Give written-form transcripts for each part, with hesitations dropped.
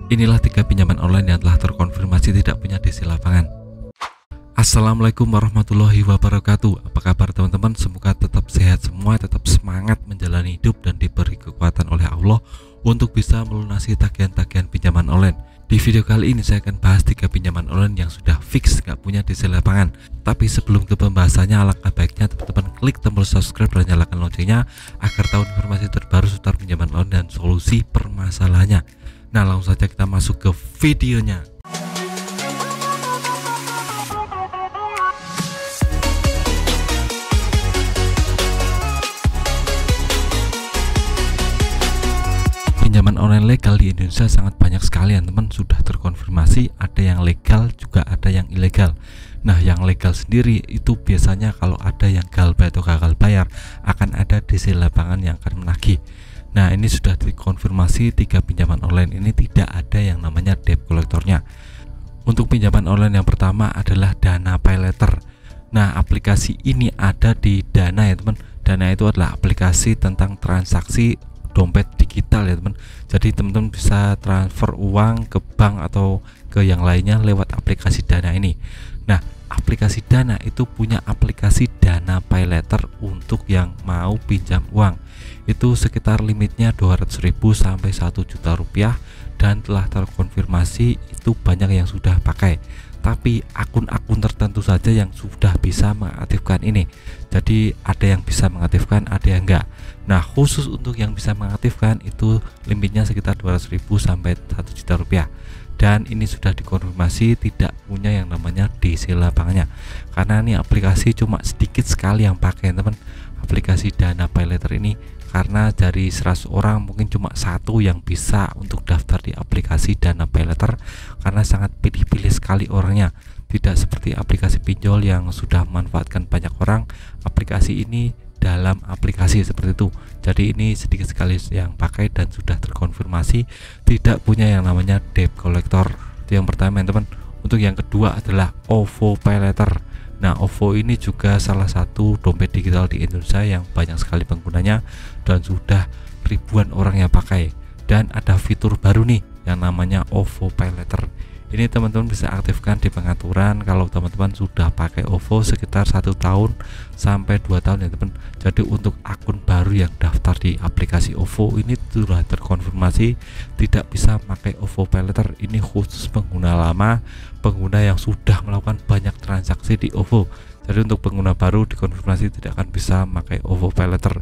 Inilah 3 pinjaman online yang telah terkonfirmasi tidak punya DC lapangan. Assalamualaikum warahmatullahi wabarakatuh. Apa kabar teman-teman? Semoga tetap sehat semua, tetap semangat menjalani hidup dan diberi kekuatan oleh Allah untuk bisa melunasi tagihan-tagihan pinjaman online. Di video kali ini saya akan bahas 3 pinjaman online yang sudah fix gak punya DC lapangan. Tapi sebelum ke pembahasannya, alangkah baiknya teman-teman klik tombol subscribe dan nyalakan loncengnya agar tahu informasi terbaru seputar pinjaman online dan solusi permasalahannya. Nah, langsung saja kita masuk ke videonya. Pinjaman online legal di Indonesia sangat banyak sekali, teman-teman. Sudah terkonfirmasi ada yang legal juga ada yang ilegal. Nah, yang legal sendiri itu biasanya kalau ada yang galbay atau gagal bayar akan ada DC lapangan yang akan menagih. Nah, ini sudah dikonfirmasi 3 pinjaman online ini tidak ada yang namanya debt collectornya. Untuk pinjaman online yang pertama adalah Dana Pay Later. Nah, aplikasi ini ada di Dana ya teman. Dana itu adalah aplikasi tentang transaksi dompet digital ya teman. Jadi teman-teman bisa transfer uang ke bank atau ke yang lainnya lewat aplikasi Dana ini. Nah, aplikasi Dana itu punya aplikasi Dana Pay Later untuk yang mau pinjam uang. Itu sekitar limitnya 200.000 sampai 1 juta rupiah dan telah terkonfirmasi itu banyak yang sudah pakai. Tapi akun-akun tertentu saja yang sudah bisa mengaktifkan ini. Jadi ada yang bisa mengaktifkan, ada yang enggak. Nah, khusus untuk yang bisa mengaktifkan itu limitnya sekitar 200.000 sampai 1 juta rupiah. Dan ini sudah dikonfirmasi tidak punya yang namanya DC lapangannya. Karena ini aplikasi cuma sedikit sekali yang pakai teman. Aplikasi Dana Pay Later ini karena dari 100 orang mungkin cuma 1 yang bisa untuk daftar di aplikasi Dana Pay Later karena sangat pilih-pilih sekali orangnya. Tidak seperti aplikasi pinjol yang sudah memanfaatkan banyak orang. Aplikasi ini dalam aplikasi seperti itu. Jadi ini sedikit sekali yang pakai dan sudah terkonfirmasi tidak punya yang namanya debt collector. Itu yang pertama teman. Untuk yang kedua adalah OVO Pay Later. Nah, OVO ini juga salah satu dompet digital di Indonesia yang banyak sekali penggunanya dan sudah ribuan orang yang pakai. Dan ada fitur baru nih yang namanya OVO Pay Later. Ini teman-teman bisa aktifkan di pengaturan kalau teman-teman sudah pakai OVO sekitar 1 tahun sampai 2 tahun ya teman. Jadi untuk akun baru yang daftar di aplikasi OVO ini sudah terkonfirmasi tidak bisa pakai OVO Pay Later. Ini khusus pengguna lama, pengguna yang sudah melakukan banyak transaksi di OVO. Jadi untuk pengguna baru dikonfirmasi tidak akan bisa pakai OVO Pay Later.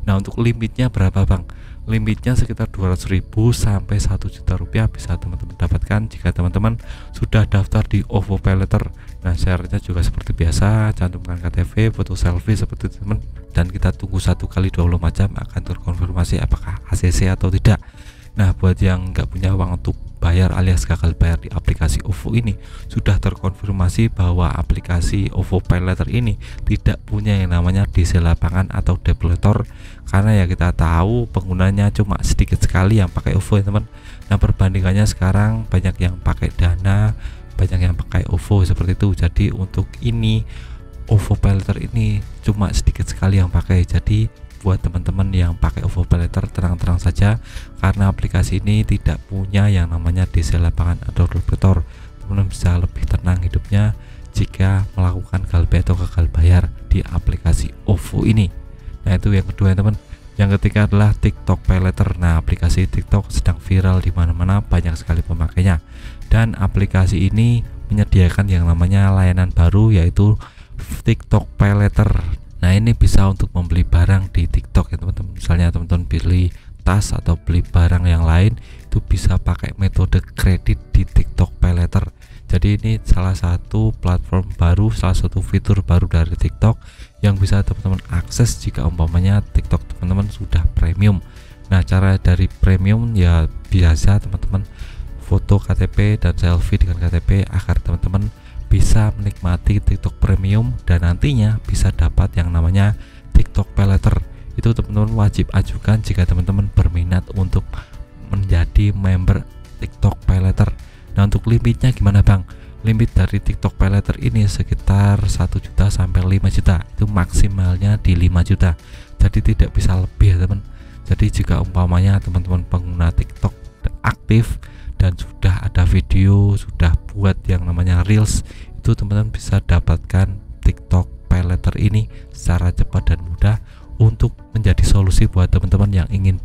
Nah, untuk limitnya berapa bang? Limitnya sekitar 200.000 sampai 1 juta rupiah bisa teman-teman dapatkan jika teman-teman sudah daftar di OVO Pay Later. Nah, syaratnya juga seperti biasa, cantumkan KTP, foto selfie seperti itu teman, dan kita tunggu 1x24 jam akan terkonfirmasi apakah ACC atau tidak. Nah, buat yang nggak punya uang untuk bayar alias gagal bayar di aplikasi OVO ini, sudah terkonfirmasi bahwa aplikasi OVO Pay Later ini tidak punya yang namanya DC lapangan atau debt collector karena ya kita tahu penggunanya cuma sedikit sekali yang pakai OVO ya teman. Nah, perbandingannya sekarang banyak yang pakai Dana, banyak yang pakai OVO seperti itu. Jadi untuk ini OVO Pay Later ini cuma sedikit sekali yang pakai. Jadi buat teman-teman yang pakai OVO Pay Later terang-terang saja karena aplikasi ini tidak punya yang namanya DC lapangan atau debt collector. Teman-teman bisa lebih tenang hidupnya jika melakukan galbay atau gagal bayar di aplikasi OVO ini. Nah, itu yang kedua teman. Yang ketiga adalah TikTok Pay Later. Nah, aplikasi TikTok sedang viral di mana-mana, banyak sekali pemakainya. Dan aplikasi ini menyediakan yang namanya layanan baru yaitu TikTok Pay Later. Nah, ini bisa untuk membeli barang di TikTok ya teman-teman. Misalnya teman-teman beli tas atau beli barang yang lain itu bisa pakai metode kredit di TikTok Pay Later. Jadi ini salah satu platform baru, salah satu fitur baru dari TikTok yang bisa teman-teman akses jika umpamanya TikTok teman-teman sudah premium. Nah, cara dari premium ya biasa teman-teman foto KTP dan selfie dengan KTP agar teman-teman bisa menikmati TikTok premium dan nantinya bisa dapat yang namanya TikTok Pay Later. Itu teman-teman wajib ajukan jika teman-teman berminat untuk menjadi member TikTok Pay Later. Nah, untuk limitnya gimana bang? Limit dari TikTok Pay Later ini sekitar 1 juta sampai 5 juta. Itu maksimalnya di 5 juta. Jadi tidak bisa lebih ya teman. Jadi jika umpamanya teman-teman pengguna TikTok aktif dan sudah ada video, sudah buat yang namanya reels, itu teman-teman bisa dapatkan TikTok Pay Later ini secara cepat dan mudah untuk menjadi solusi buat teman-teman yang ingin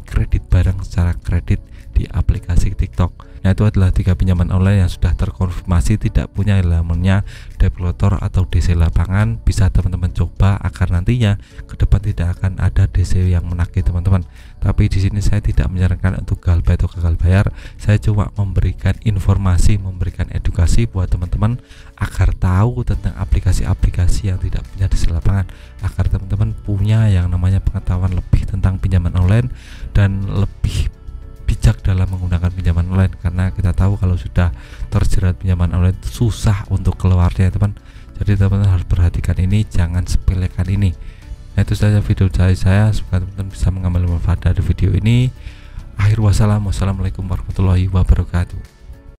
kredit barang secara kredit di aplikasi TikTok. Nah, itu adalah 3 pinjaman online yang sudah terkonfirmasi tidak punya elemennya developer atau DC lapangan. Bisa teman-teman coba agar nantinya ke depan tidak akan ada DC yang menagih teman-teman. Tapi di sini saya tidak menyarankan untuk galbay atau gagal bayar. Saya cuma memberikan informasi, memberikan edukasi buat teman-teman agar tahu tentang aplikasi-aplikasi yang tidak punya DC lapangan, agar teman-teman punya yang namanya pengetahuan lebih tentang pinjaman online dan lebih bijak dalam menggunakan pinjaman online, karena kita tahu kalau sudah terjerat pinjaman online susah untuk keluarnya teman. Jadi teman-teman harus perhatikan ini, jangan sepelekan ini. Nah, itu saja video dari saya, semoga teman-teman bisa mengambil manfaat dari video ini. Wassalamualaikum warahmatullahi wabarakatuh.